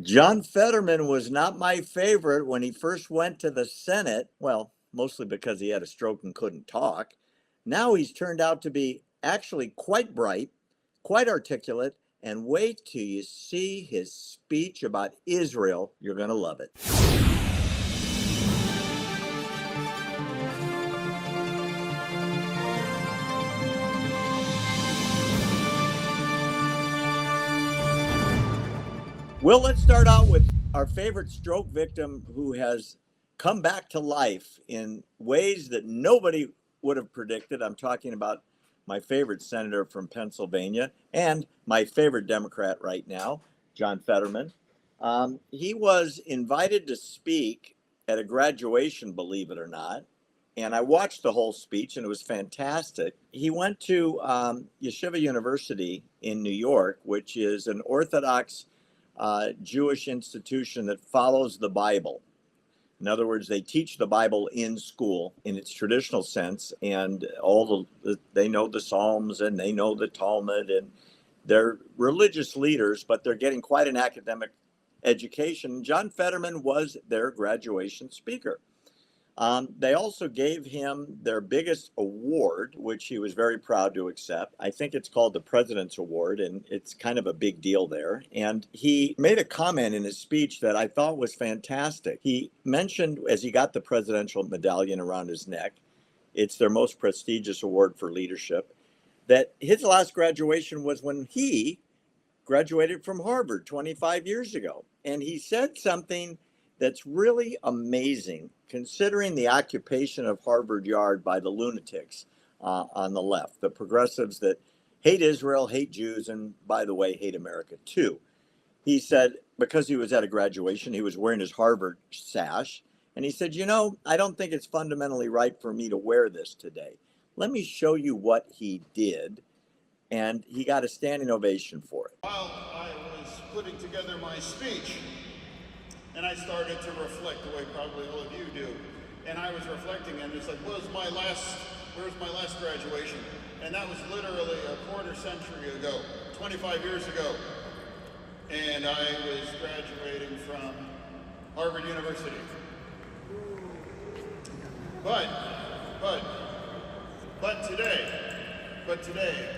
John Fetterman was not my favorite when he first went to the Senate. Well, mostly because he had a stroke and couldn't talk. Now he's turned out to be actually quite bright, quite articulate, and wait till you see his speech about Israel. You're going to love it. Well, let's start out with our favorite stroke victim who has come back to life in ways that nobody would have predicted. I'm talking about my favorite senator from Pennsylvania and my favorite Democrat right now, John Fetterman. He was invited to speak at a graduation, believe it or not. And I watched the whole speech and it was fantastic. He went to Yeshiva University in New York, which is an Orthodox Jewish institution that follows the Bible. In other words, they teach the Bible in school in its traditional sense, and they know the Psalms and they know the Talmud, and they're religious leaders, but they're getting quite an academic education. John Fetterman was their graduation speaker. They also gave him their biggest award, which he was very proud to accept. I think it's called the President's Award, and it's kind of a big deal there. And he made a comment in his speech that I thought was fantastic. He mentioned, as he got the presidential medallion around his neck, it's their most prestigious award for leadership, that his last graduation was when he graduated from Harvard 25 years ago. And he said something that's really amazing, considering the occupation of Harvard Yard by the lunatics on the left, the progressives that hate Israel, hate Jews, and by the way, hate America too. He said, because he was at a graduation, he was wearing his Harvard sash, and he said, I don't think it's fundamentally right for me to wear this today. Let me show you what he did, and he got a standing ovation for it. While I was putting together my speech, and I started to reflect the way probably all of you do. And I was reflecting, and it's like, where's my last graduation? And that was literally a quarter century ago, 25 years ago. And I was graduating from Harvard University. But today,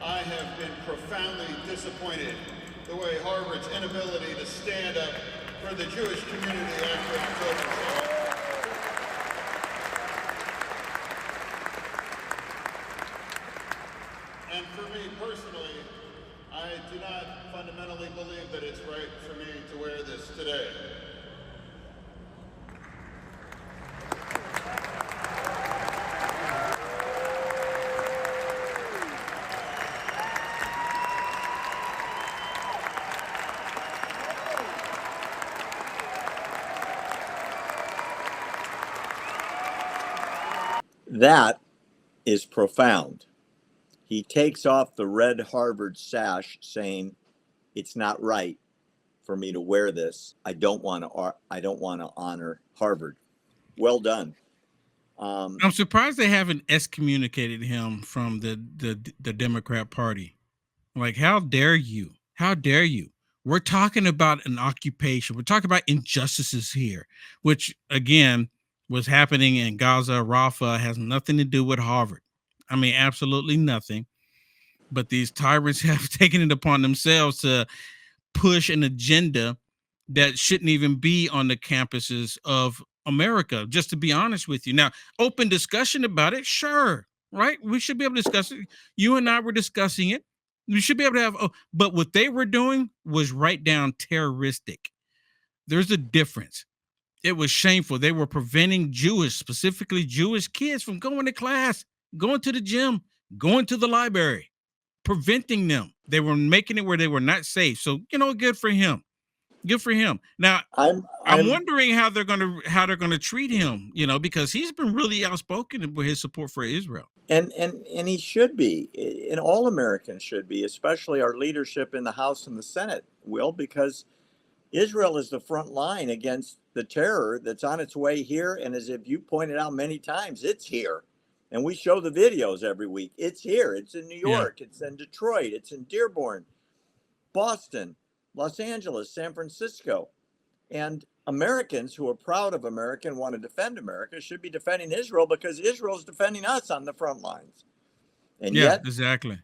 I have been profoundly disappointed the way Harvard's inability to stand up for the Jewish community after October 7th. And for me personally, I do not fundamentally believe that it's right for me to wear this today. That is profound. He takes off the red Harvard sash saying, it's not right for me to wear this. I don't want to honor Harvard. Well done. I'm surprised they haven't excommunicated him from the Democrat Party. Like, how dare you? How dare you? We're talking about an occupation. We're talking about injustices here, which again was happening in Gaza, Rafah, has nothing to do with Harvard. I mean, absolutely nothing. But these tyrants have taken it upon themselves to push an agenda that shouldn't even be on the campuses of America, just to be honest with you. Now, open discussion about it, sure, right? We should be able to discuss it. You and I were discussing it. We should be able to have, but what they were doing was right down terroristic. There's a difference. It was shameful. They were preventing specifically Jewish kids from going to class, going to the gym, going to the library, preventing them. They were making it where they were not safe. So, good for him. Good for him. Now, I'm wondering how they're gonna treat him, because he's been really outspoken with his support for Israel. And he should be, and all Americans should be, especially our leadership in the House and the Senate, because Israel is the front line against the terror that's on its way here. And as if you pointed out many times, it's here. And we show the videos every week. It's here. It's in New York. Yeah. It's in Detroit. It's in Dearborn, Boston, Los Angeles, San Francisco. And Americans who are proud of America and want to defend America should be defending Israel because Israel's defending us on the front lines. And Yeah, yet, exactly.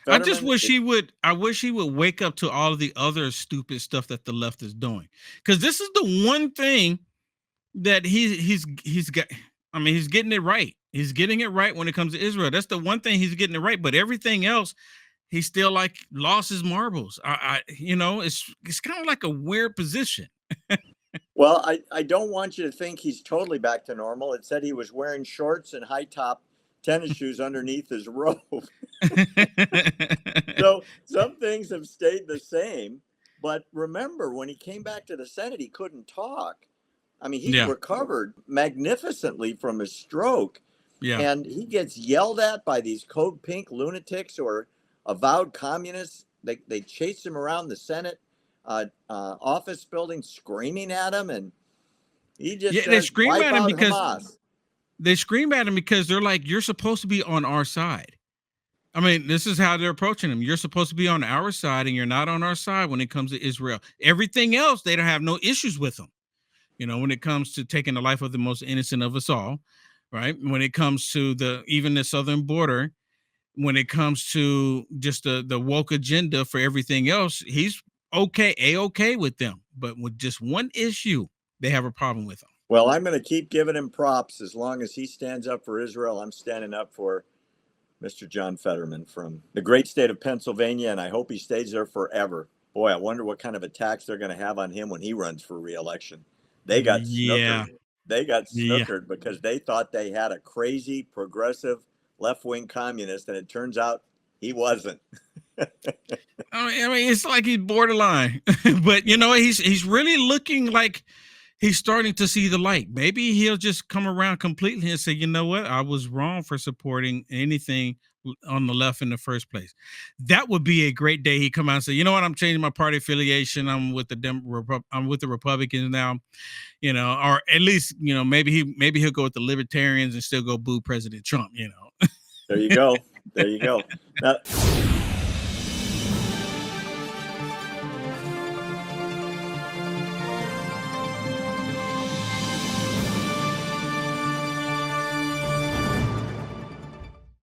I just Fetterman, wish he would. I wish he would wake up to all of the other stupid stuff that the left is doing, because this is the one thing that he's got. I mean, he's getting it right. He's getting it right when it comes to Israel. That's the one thing he's getting it right. But everything else, he's still like lost his marbles. It's kind of like a weird position. well, I don't want you to think he's totally back to normal. It said he was wearing shorts and high top tennis shoes underneath his robe. So some things have stayed the same. But remember, when he came back to the Senate, he couldn't talk. I mean, he Yeah. recovered magnificently from his stroke. Yeah. And he gets yelled at by these code pink lunatics or avowed communists. They chase him around the Senate office building, screaming at him, and he just Yeah, they says, scream "Wipe at him out because Hamas." they scream at him because they're like, you're supposed to be on our side. I mean, this is how they're approaching him. You're supposed to be on our side, and you're not on our side when it comes to Israel. Everything else, they don't have no issues with them. When it comes to taking the life of the most innocent of us all, right? When it comes to even the southern border, when it comes to just the woke agenda for everything else, he's okay with them. But with just one issue, they have a problem with him. Well, I'm going to keep giving him props as long as he stands up for Israel. I'm standing up for Mr. John Fetterman from the great state of Pennsylvania, and I hope he stays there forever. Boy, I wonder what kind of attacks they're going to have on him when he runs for re-election. They got snookered. They got snookered because they thought they had a crazy, progressive, left-wing communist, and it turns out he wasn't. I mean, it's like he's borderline, but he's really looking like he's starting to see the light. Maybe he'll just come around completely and say, you know what? I was wrong for supporting anything on the left in the first place. That would be a great day. He come out and say, you know what? I'm changing my party affiliation. I'm with the Republicans now, or at least, maybe he'll go with the Libertarians and still go boo President Trump, There you go. There you go. Now,